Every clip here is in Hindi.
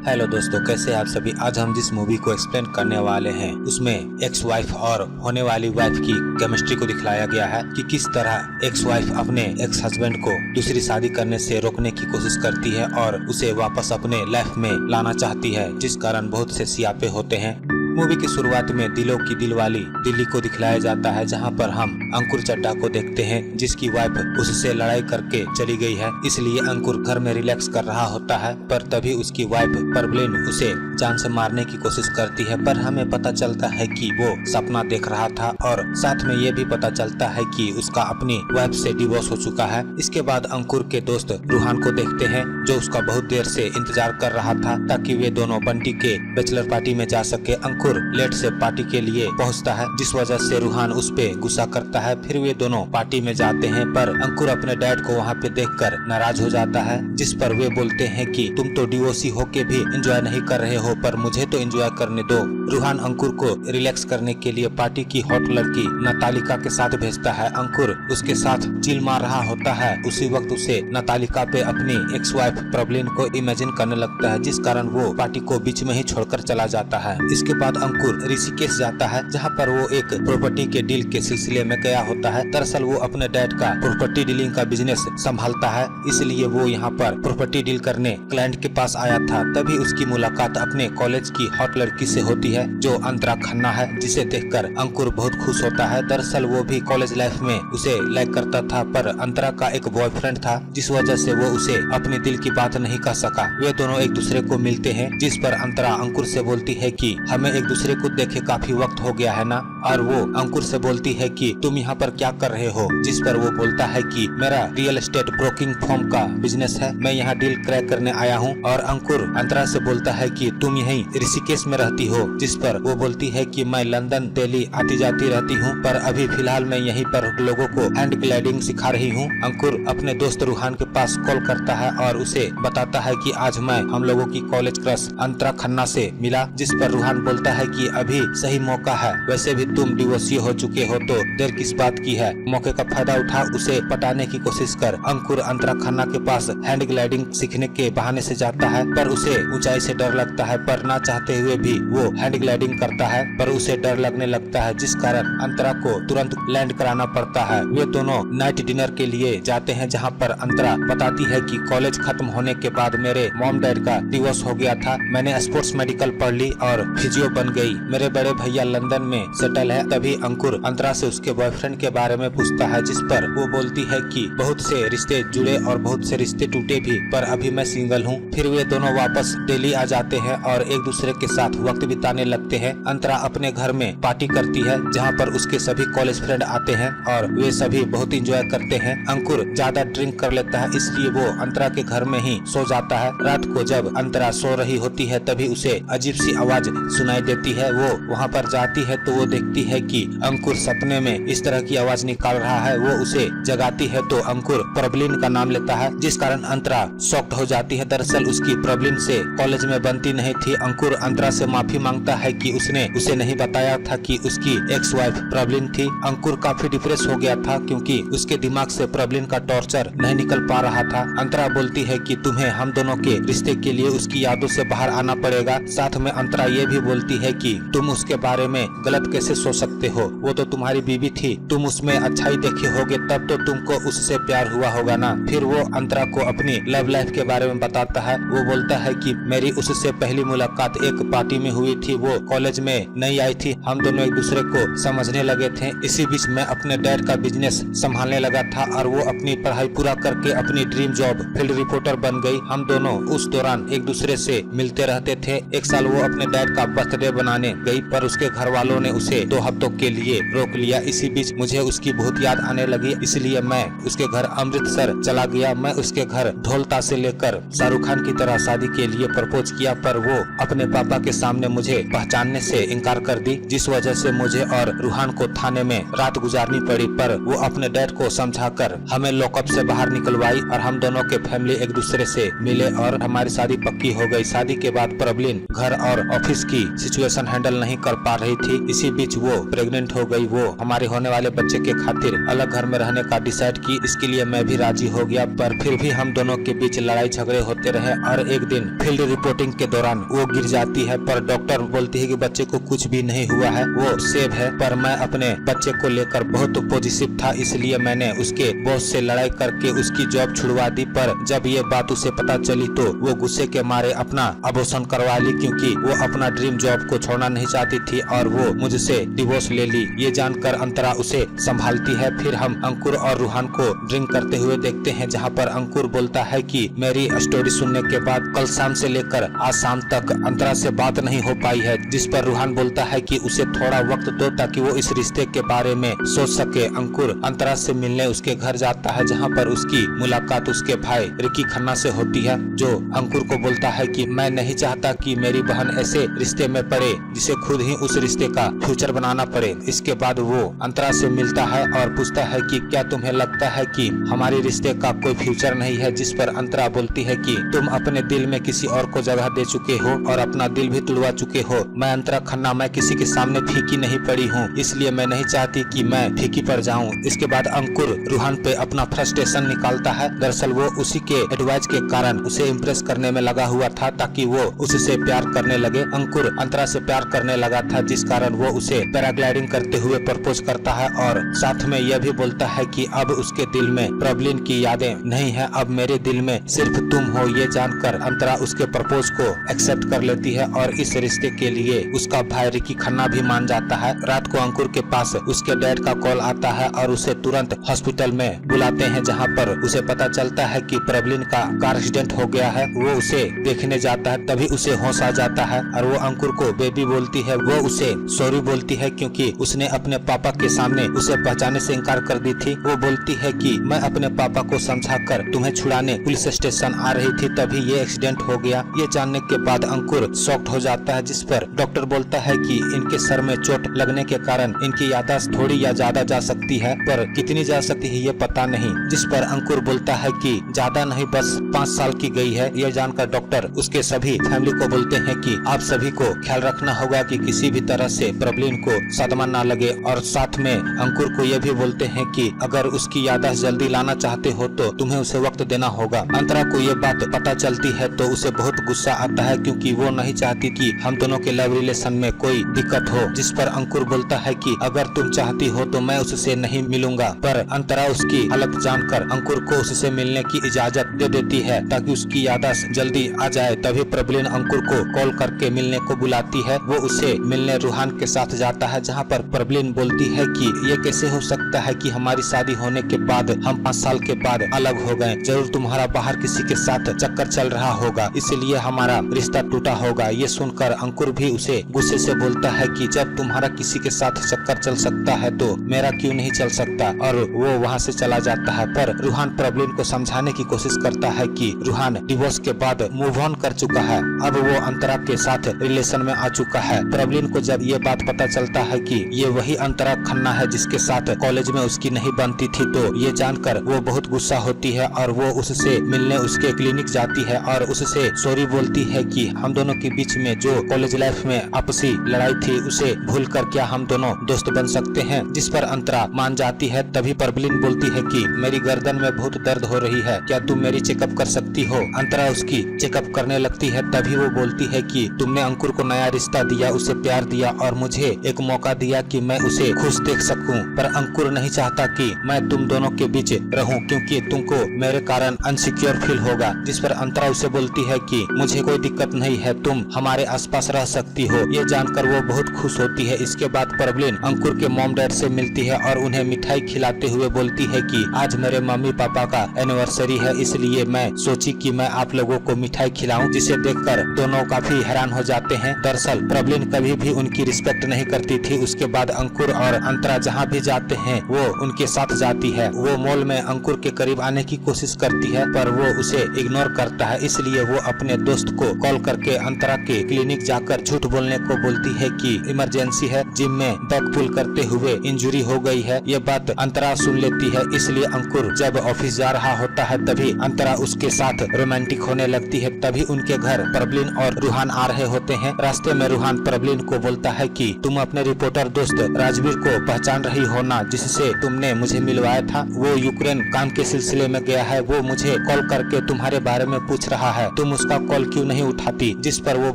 हेलो दोस्तों, कैसे आप सभी। आज हम जिस मूवी को एक्सप्लेन करने वाले हैं उसमें एक्स वाइफ और होने वाली वाइफ की केमिस्ट्री को दिखलाया गया है कि किस तरह एक्स वाइफ अपने एक्स हस्बैंड को दूसरी शादी करने से रोकने की कोशिश करती है और उसे वापस अपने लाइफ में लाना चाहती है, जिस कारण बहुत से सियापे होते हैं। मूवी की शुरुआत में दिलों की दिलवाली दिल्ली को दिखलाया जाता है, जहां पर हम अंकुर चड्ढा को देखते हैं जिसकी वाइफ उससे लड़ाई करके चली गई है। इसलिए अंकुर घर में रिलैक्स कर रहा होता है, पर तभी उसकी वाइफ परवीन उसे जान से मारने की कोशिश करती है। पर हमें पता चलता है कि वो सपना देख रहा था और साथ में ये भी पता चलता है कि उसका अपनी वाइफ से डिवोर्स हो चुका है। इसके बाद अंकुर के दोस्त रूहान को देखते हैं जो उसका बहुत देर से इंतजार कर रहा था ताकि वे दोनों बंटी के बैचलर पार्टी में जा सके। अंकुर लेट से पार्टी के लिए पहुंचता है, जिस वजह से रूहान उस पे गुस्सा करता है। फिर वे दोनों पार्टी में जाते हैं, पर अंकुर अपने डैड को वहाँ पे देखकर नाराज हो जाता है, जिस पर वे बोलते हैं कि तुम तो डिवोर्सी होके भी एंजॉय नहीं कर रहे हो, पर मुझे तो एंजॉय करने दो। रूहान अंकुर को रिलैक्स करने के लिए पार्टी की हॉट लड़की नतालिका के साथ भेजता है। अंकुर उसके साथ चिल मार रहा होता है। उसी वक्त उसे नतालिका पे अपनी एक्स वाइफ प्रॉब्लम को इमेजिन करने लगता है, जिस कारण वो पार्टी को बीच में ही छोड़कर चला जाता है। इसके बाद अंकुर ऋषिकेश जाता है, जहाँ पर वो एक प्रॉपर्टी के डील के सिलसिले में गया होता है। दरअसल वो अपने डैड का प्रॉपर्टी डीलिंग का बिजनेस संभालता है, इसलिए वो यहाँ पर प्रॉपर्टी डील करने क्लाइंट के पास आया था। तभी उसकी मुलाकात अपने कॉलेज की हॉट लड़की से होती है जो अंतरा खन्ना है, जिसे देखकर अंकुर बहुत खुश होता है। दरअसल वो भी कॉलेज लाइफ में उसे लाइक करता था, पर अंतरा का एक बॉयफ्रेंड था, जिस वजह से वो उसे अपने दिल की बात नहीं कह सका। वे दोनों एक दूसरे को मिलते हैं, जिस पर अंतरा अंकुर से बोलती है कि हमें एक दूसरे को देखे काफी वक्त हो गया है ना, और वो अंकुर से बोलती है कि तुम यहाँ पर क्या कर रहे हो, जिस पर वो बोलता है कि मेरा रियल एस्टेट ब्रोकिंग फर्म का बिजनेस है, मैं यहाँ डील क्रैक करने आया हूँ। और अंकुर अंतरा से बोलता है कि तुम यहीं ऋषिकेश में रहती हो, जिस पर वो बोलती है कि मैं लंदन दिल्ली आती जाती रहती हूँ, पर अभी फिलहाल मैं यहीं पर लोगों को हैंड ग्लाइडिंग सिखा रही हूँ। अंकुर अपने दोस्त रूहान के पास कॉल करता है और उसे बताता है कि आज मैं हम लोगों की कॉलेज क्रश अंतरा खन्ना से मिला, जिस पर रूहान बोलता है कि अभी सही मौका है, वैसे भी तुम डिवोर्सी हो चुके हो तो देर किस बात की है, मौके का फायदा उठा उसे पटाने की कोशिश कर। अंकुर अंतरा खन्ना के पास हैंड ग्लाइडिंग सीखने के बहाने से जाता है, पर उसे ऊंचाई से डर लगता है, पर ना चाहते हुए भी वो हैंड ग्लाइडिंग करता है, पर उसे डर लगने लगता है, जिस कारण अंतरा को तुरंत लैंड कराना पड़ता है। वे दोनों नाइट डिनर के लिए जाते हैं, जहाँ पर अंतरा बताती है कि कॉलेज खत्म होने के बाद मेरे मॉम डैड का डिवोर्स हो गया था, मैंने स्पोर्ट्स मेडिकल पढ़ ली और फिजियो बन गई, मेरे बड़े भैया लंदन में सेटल है। तभी अंकुर अंतरा से उसके बॉयफ्रेंड के बारे में पूछता है, जिस पर वो बोलती है कि बहुत से रिश्ते जुड़े और बहुत से रिश्ते टूटे भी, पर अभी मैं सिंगल हूँ। फिर वे दोनों वापस दिल्ली आ जाते हैं और एक दूसरे के साथ वक्त बिताने लगते हैं। अंतरा अपने घर में पार्टी करती है, जहाँ पर उसके सभी कॉलेज फ्रेंड आते हैं और वे सभी बहुत इंजॉय करते हैं। अंकुर ज्यादा ड्रिंक कर लेता है, इसलिए वो अंतरा के घर में ही सो जाता है। रात को जब अंतरा सो रही होती है, तभी उसे अजीब सी आवाज सुनाई देती है। वो वहाँ पर जाती है तो वो देखती है कि अंकुर सपने में इस तरह की आवाज निकाल रहा है। वो उसे जगाती है तो अंकुर प्रॉब्लम का नाम लेता है, जिस कारण अंतरा शॉक्ड हो जाती है। दरअसल उसकी प्रॉब्लम से कॉलेज में बनती नहीं थी। अंकुर अंतरा से माफी मांगता है कि उसने उसे नहीं बताया था कि उसकी एक्स वाइफ प्रॉब्लम थी। अंकुर काफी डिप्रेस हो गया था क्योंकि उसके दिमाग से प्रॉब्लम का टॉर्चर नहीं निकल पा रहा था। अंतरा बोलती है कि तुम्हें हम दोनों के रिश्ते के लिए उसकी यादों से बाहर आना पड़ेगा। साथ में अंतरा ये भी बोलती है कि तुम उसके बारे में गलत कैसे सोच सकते हो, वो तो तुम्हारी बीवी थी, तुम उसमें अच्छाई देखे होगे तब तो तुमको उससे प्यार हुआ होगा ना। फिर वो अंतरा को अपनी लव लाइफ के बारे में बताता है। वो बोलता है कि मेरी उससे पहली मुलाकात एक पार्टी में हुई थी, वो कॉलेज में नहीं आई थी, हम दोनों एक दूसरे को समझने लगे थे। इसी बीच मैं अपने डैड का बिजनेस संभालने लगा था और वो अपनी पढ़ाई पूरा करके अपनी ड्रीम जॉब फील्ड रिपोर्टर बन गई। हम दोनों उस दौरान एक दूसरे से मिलते रहते थे। एक साल वो अपने डैड का बर्थडे बनाने गई, पर उसके घर वालों ने उसे 2 हफ्तों के लिए रोक लिया। इसी बीच मुझे उसकी बहुत याद आने लगी, इसलिए मैं उसके घर अमृतसर चला गया। मैं उसके घर ढोलता से लेकर शाहरुख खान की तरह शादी के लिए प्रपोज किया, पर वो अपने पापा के सामने मुझे पहचानने से इनकार कर दी, जिस वजह से मुझे और रूहान को थाने में रात गुजारनी पड़ी। पर वो अपने डैड को समझाकर हमें लॉकअप से बाहर निकलवाई और हम दोनों के फैमिली एक दूसरे से मिले और हमारी शादी पक्की हो गई। शादी के बाद प्रॉब्लम घर और ऑफिस की सिचुएशन हैंडल नहीं कर पा रही थी। इसी बीच बीच वो प्रेग्नेंट हो गई। वो हमारे होने वाले बच्चे के खातिर अलग घर में रहने का डिसाइड की। इसके लिए मैं भी राजी हो गया, पर फिर भी हम दोनों के बीच लड़ाई झगड़े होते रहे और एक दिन फील्ड रिपोर्टिंग के दौरान वो गिर जाती है, पर डॉक्टर बोलती है कि बच्चे को कुछ भी नहीं हुआ है, वो सेफ है। पर मैं अपने बच्चे को लेकर बहुत पॉजिटिव था, इसलिए मैंने उसके बॉस से लड़ाई करके उसकी जॉब छुड़वा दी। पर जब ये बात उसे पता चली तो वो गुस्से के मारे अपना अबॉर्शन करवा ली, क्योंकि वो अपना ड्रीम जॉब को छोड़ना नहीं चाहती थी और वो मुझसे डिवोर्स ले ली। ये जानकर अंतरा उसे संभालती है। फिर हम अंकुर और रूहान को ड्रिंक करते हुए देखते हैं, जहाँ पर अंकुर बोलता है कि मेरी स्टोरी सुनने के बाद कल शाम से लेकर आज शाम तक अंतरा से बात नहीं हो पाई है, जिस पर रूहान बोलता है कि उसे थोड़ा वक्त दो ताकि वो इस रिश्ते के बारे में सोच सके। अंकुर अंतरा से मिलने उसके घर जाता है, जहाँ पर उसकी मुलाकात उसके भाई रिकी खन्ना से होती है, जो अंकुर को बोलता है कि मैं नहीं चाहता कि मेरी बहन ऐसे रिश्ते में पड़े जिसे खुद ही उस रिश्ते का फ्यूचर बनाना पड़े। इसके बाद वो अंतरा से मिलता है और पूछता है कि क्या तुम्हें लगता है कि हमारे रिश्ते का कोई फ्यूचर नहीं है, जिस पर अंतरा बोलती है कि तुम अपने दिल में किसी और को जगह दे चुके हो और अपना दिल भी तुड़वा चुके हो। मैं अंतरा खन्ना, मैं किसी के सामने फीकी नहीं पड़ी हूँ, इसलिए मैं नहीं चाहती कि मैं फीकी पड़ जाऊँ। इसके बाद अंकुर रूहान पे अपना फ्रस्ट्रेशन निकालता है। दरअसल वो उसी के एडवाइस के कारण उसे इम्प्रेस करने में लगा हुआ था ताकि वो उससे प्यार करने लगे। अंकुर अंतरा से प्यार करने लगा था, जिस कारण वो उसे पैराग्लाइडिंग करते हुए प्रपोज करता है और साथ में यह भी बोलता है कि अब उसके दिल में प्रॉब्लम की यादें नहीं है, अब मेरे दिल में सिर्फ तुम हो। ये जानकर अंतरा उसके प्रपोज को एक्सेप्ट कर लेती है और इस रिश्ते के लिए उसका भाई रिकी खन्ना भी मान जाता है। रात को अंकुर के पास उसके डैड का कॉल आता है और उसे तुरंत हॉस्पिटल में बुलाते हैं, जहाँ पर उसे पता चलता है कि प्रॉब्लम का कार एक्सीडेंट हो गया है। वो उसे देखने जाता है, तभी उसे होश आ जाता है और वो अंकुर को बेबी बोलती है। वो उसे सॉरी बोलती है क्योंकि उसने अपने पापा के सामने उसे पहचाने से इनकार कर दी थी। वो बोलती है कि मैं अपने पापा को समझाकर तुम्हें छुड़ाने पुलिस स्टेशन आ रही थी, तभी ये एक्सीडेंट हो गया। ये जानने के बाद अंकुर शॉक्ड हो जाता है, जिस पर डॉक्टर बोलता है कि इनके सर में चोट लगने के कारण इनकी याददाश्त थोड़ी या ज्यादा जा सकती है, पर कितनी जा सकती है ये पता नहीं। जिस पर अंकुर बोलता है कि ज्यादा नहीं, बस 5 साल की गई है। यह जानकर डॉक्टर उसके सभी फैमिली को बोलते हैं कि आप सभी को ख्याल रखना होगा कि किसी भी तरह से प्रॉब्लम को सदमा ना लगे, और साथ में अंकुर को यह भी बोलते हैं कि अगर उसकी याददाश्त जल्दी लाना चाहते हो तो तुम्हें उसे वक्त देना होगा। अंतरा को ये बात पता चलती है तो उसे बहुत गुस्सा आता है, क्योंकि वो नहीं चाहती कि हम दोनों के लव रिलेशन में कोई दिक्कत हो। जिस पर अंकुर बोलता है कि अगर तुम चाहती हो तो मैं उससे नहीं मिलूंगा, पर अंतरा उसकी हालत जानकर अंकुर को उससे मिलने की इजाजत दे देती है ताकि उसकी याददाश्त जल्दी आ जाए। तभी प्रॉब्लम अंकुर को कॉल करके मिलने को बुलाती है। वो उसे मिलने रूहान के साथ जाता है, जहाँ पर प्रॉब्लम बोलती है कि ये कैसे हो सकता है कि हमारी शादी होने के बाद हम 5 साल के बाद अलग हो गए। जरूर तुम्हारा बाहर किसी के साथ चक्कर चल रहा होगा, इसलिए हमारा रिश्ता टूटा होगा। ये सुनकर अंकुर भी उसे गुस्से से बोलता है कि जब तुम्हारा किसी के साथ चक्कर चल सकता है तो मेरा क्यों नहीं चल सकता, और वो वहाँ से चला जाता है। पर रूहान प्रॉब्लम को समझाने की कोशिश करता है कि रूहान डिवोर्स के बाद मूव ऑन कर चुका है, अब वो अंतरा के साथ रिलेशन में आ चुका है। प्रॉब्लम को जब ये बात पता चलता है कि ये वही अंतरा खन्ना है जिसके साथ कॉलेज में उसकी नहीं बनती थी, तो ये जानकर वो बहुत गुस्सा होती है और वो उससे मिलने उसके क्लिनिक जाती है और उससे सॉरी बोलती है कि हम दोनों के बीच में जो कॉलेज लाइफ में आपसी लड़ाई थी उसे भूल कर क्या हम दोनों दोस्त बन सकते हैं। जिस पर अंतरा मान जाती है। तभी प्रॉब्लम बोलती है कि मेरी गर्दन में बहुत दर्द हो रही है, क्या तुम मेरी चेकअप कर सकती हो। अंतरा उसकी चेकअप करने लगती है। तभी वो बोलती है कि तुमने अंकुर को नया रिश्ता दिया, उसे प्यार दिया और मुझे एक मौका दिया कि मैं उसे खुश देख सकूं, पर अंकुर नहीं चाहता कि मैं तुम दोनों के बीच रहूं, क्योंकि तुमको मेरे कारण अनसिक्योर फील होगा। जिस पर अंतरा उसे बोलती है कि मुझे कोई दिक्कत नहीं है, तुम हमारे आसपास रह सकती हो। ये जानकर वो बहुत खुश होती है। इसके बाद प्रॉब्लम अंकुर के मॉम डैड से मिलती है और उन्हें मिठाई खिलाते हुए बोलती है कि आज मेरे मम्मी पापा का एनिवर्सरी है, इसलिए मैं सोची कि मैं आप लोगों को मिठाई खिलाऊं, जिसे देखकर दोनों काफी हैरान हो जाते हैं। दरअसल प्रॉब्लम कभी भी उनकी रिस्पेक्ट नहीं करती थी। उसके बाद अंकुर और अंतरा जहाँ भी जाते हैं वो उनके साथ जाती है। वो मॉल में अंकुर के करीब आने की कोशिश करती है, पर वो उसे इग्नोर करता है। इसलिए वो अपने दोस्त को कॉल करके अंतरा के क्लिनिक जाकर झूठ बोलने को बोलती है कि इमरजेंसी है, जिम में बैक पुल करते हुए इंजरी हो गई है। ये बात अंतरा सुन लेती है। इसलिए अंकुर जब ऑफिस जा रहा होता है तभी अंतरा उसके साथ रोमांटिक होने लगती है। तभी उनके घर प्रॉब्लम और रूहान आ रहे होते हैं। रास्ते में रूहान प्रॉब्लम को बोलता है कि तुम अपने रिपोर्टर दोस्त राजवीर को पहचान रही हो ना, जिससे तुमने मुझे मिलवाया था। वो यूक्रेन काम के सिलसिले में गया है। वो मुझे कॉल करके तुम्हारे बारे में पूछ रहा है, तुम उसका कॉल क्यों नहीं उठाती? जिस पर वो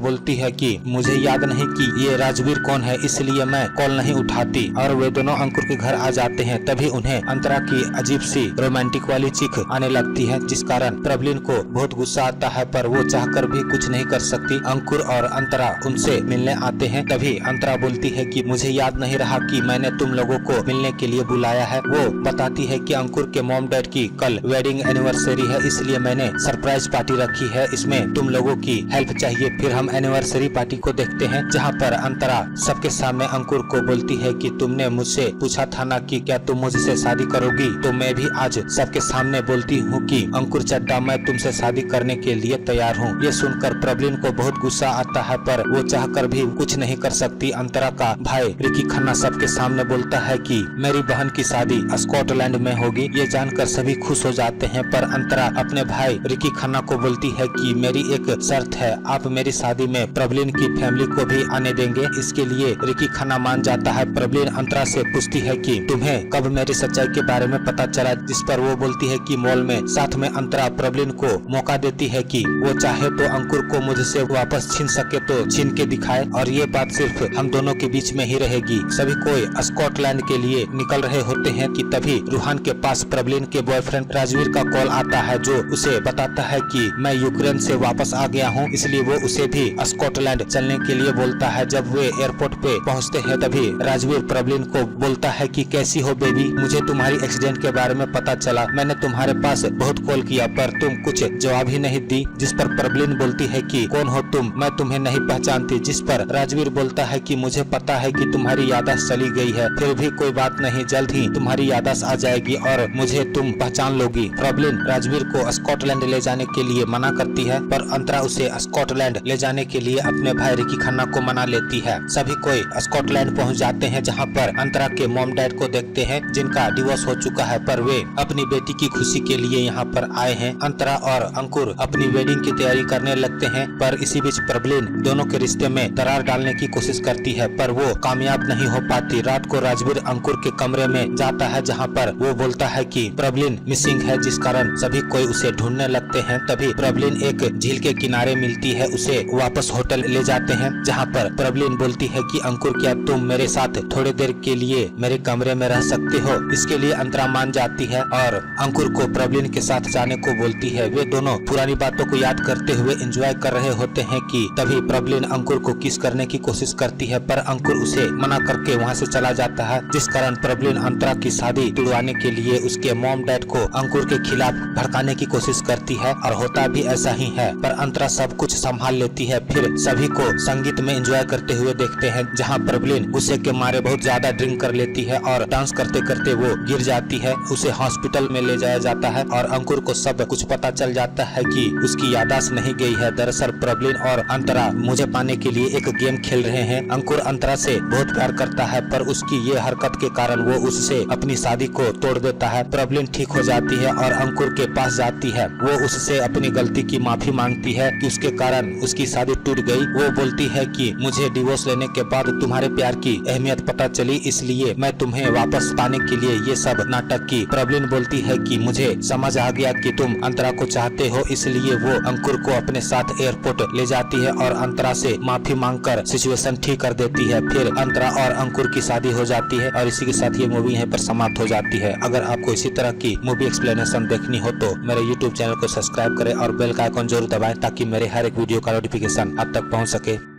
बोलती है कि मुझे याद नहीं कि ये राजवीर कौन है, इसलिए मैं कॉल नहीं उठाती। और वे दोनों अंकुर के घर आ जाते हैं। तभी उन्हें अंतरा की अजीब सी रोमांटिक वाली चीख आने लगती है, जिस कारण प्रबलिन को बहुत गुस्सा आता है, पर वो चाहकर भी कुछ नहीं कर सकती। अंकुर और अंतरा उनसे मिलने आते हैं। तभी अंतरा बोलती है कि मुझे याद नहीं रहा कि मैंने तुम लोगों को मिलने के लिए बुलाया है। वो बताती है कि अंकुर के मॉम डैड की कल वेडिंग एनिवर्सरी है, इसलिए मैंने सरप्राइज पार्टी रखी है, इसमें तुम लोगों की हेल्प चाहिए। फिर हम एनिवर्सरी पार्टी को देखते हैं, जहाँ पर अंतरा सबके सामने अंकुर को बोलती है कि तुमने मुझसे पूछा था ना कि क्या तुम मुझसे शादी करोगी, तो मैं भी आज सबके सामने बोलती हूँ कि अंकुर चड्डा, मैं तुमसे शादी करने के लिए तैयार हूँ। ये सुनकर प्रबलिन को बहुत गुस्सा आता है, पर वो चाहकर भी कुछ नहीं कर सकती। अंतरा का भाई रिकी खन्ना सबके सामने बोलता है कि मेरी बहन की शादी स्कॉटलैंड में होगी। ये जानकर सभी खुश हो जाते हैं, पर अंतरा अपने भाई रिकी खन्ना को बोलती है कि मेरी एक शर्त है, आप मेरी शादी में प्रबलिन की फैमिली को भी आने देंगे। इसके लिए रिकी खन्ना मान जाता है। प्रबलिन अंतरा से पूछती है कि तुम्हें कब मेरी सच्चाई के बारे में पता चला, जिस पर वो बोलती है कि मॉल में। साथ में अंतरा प्रबलिन को मौका देती है कि वो चाहे तो अंकुर को मुझसे वापस छीन सके तो छीन के दिखाए, और ये बात सिर्फ हम दोनों के बीच में ही रहेगी। सभी कोई स्कॉटलैंड के लिए निकल रहे होते हैं कि तभी रूहान के पास प्रबलिन के बॉयफ्रेंड राजवीर का कॉल आता है, जो उसे बताता है कि मैं यूक्रेन से वापस आ गया हूँ, इसलिए वो उसे भी स्कॉटलैंड चलने के लिए बोलता है। जब वे एयरपोर्ट पे पहुँचते हैं, तभी राजवीर प्रबलिन को बोलता है कि कैसी हो बेबी, मुझे तुम्हारी एक्सीडेंट के बारे में पता चला। मैंने तुम्हारे पास बहुत कॉल किया, पर तुम कुछ जवाब ही नहीं दी। जिस पर प्रबलिन बोलती है कि कौन हो तुम, मैं तुम्हें नहीं पहचानती। जिस पर राजवीर बोलता है कि मुझे पता है कि तुम्हारी याददाश्त चली गई है, फिर भी कोई बात नहीं, जल्द ही तुम्हारी याददाश्त आ जाएगी और मुझे तुम पहचान लोगी। प्रबलिन राजवीर को स्कॉटलैंड ले जाने के लिए मना करती है, पर अंतरा उसे स्कॉटलैंड ले जाने के लिए अपने भाई रिकी खन्ना को मना लेती है। सभी कोई स्कॉटलैंड पहुंच जाते हैं, जहां पर अंतरा के मॉम डैड को देखते हैं, जिनका डिवोर्स हो चुका है, पर वे अपनी बेटी की खुशी के लिए यहाँ पर आए हैं। अंतरा और अंकुर अपनी वेडिंग की तैयारी करने लगते हैं, पर इसी बीच प्रबलिन दोनों के रिश्ते में दरार डालने की कोशिश करती है, पर वो कामयाब नहीं हो पाती। रात को राजवीर अंकुर के कमरे में जाता है, जहाँ पर वो बोलता है कि प्रबलिन मिसिंग है, जिस कारण सभी कोई उसे ढूंढने लगते हैं। तभी प्रबलिन एक झील के किनारे मिलती है, उसे वापस होटल ले जाते हैं, जहाँ पर प्रबलिन बोलती है कि अंकुर, क्या तुम मेरे साथ थोड़ी देर के लिए मेरे कमरे में रह सकते हो? इसके लिए अंतरा मान जाती है और अंकुर को प्रबलिन के साथ जाने को बोलती है। वे दोनों पुरानी बातों को याद करते हुए एंजॉय कर रहे होते हैं कि तभी प्रबलिन अंकुर को किस करने की कोशिश करती है, पर अंकुर उसे मना करके वहाँ से चला जाता है, जिस कारण प्रबलिन अंतरा की शादी तुड़वाने के लिए उसके मॉम डैड को अंकुर के खिलाफ भड़काने की कोशिश करती है, और होता भी ऐसा ही है। पर अंतरा सब कुछ संभाल लेती है। फिर सभी को संगीत में एंजॉय करते हुए देखते हैं, जहाँ प्रबलिन गुस्से के मारे बहुत ज्यादा ड्रिंक कर लेती है और डांस करते करते वो गिर जाती है। उसे हॉस्पिटल में ले जाया जाता है और अंकुर को सब कुछ पता चल जाता है कि उसकी याददाश्त नहीं गई है। दरअसल प्रबलिन और अंतरा मुझे पाने के लिए एक गेम खेल रहे हैं। अंकुर अंतरा से बहुत प्यार करता है, पर उसकी ये हरकत के कारण वो उससे अपनी शादी को तोड़ देता है। प्रबलिन ठीक हो जाती है और अंकुर के पास जाती है। वो उससे अपनी गलती की माफी मांगती है कि उसके कारण उसकी शादी टूट गई। वो बोलती है कि मुझे डिवोर्स लेने के बाद तुम्हारे प्यार की अहमियत पता चली, इसलिए मैं तुम्हें वापस पाने के लिए ये सब नाटक की। प्रबलिन बोलती है कि मुझे समझ आ गया कि तुम अंतरा को चाहते हो, इसलिए वो अंकुर को अपने साथ एयरपोर्ट ले जाती है और अंतरा से माफी मांगकर सिचुएशन ठीक कर देती है। फिर अंतरा और अंकुर की शादी हो जाती है और इसी के साथ ये मूवी यहीं पर समाप्त हो जाती है। अगर आपको इसी तरह की मूवी एक्सप्लेनेशन देखनी हो तो मेरे YouTube चैनल को सब्सक्राइब करें और बेल का आइकॉन जरूर दबाएं, ताकि मेरे हर एक वीडियो का नोटिफिकेशन आप तक पहुंच सके।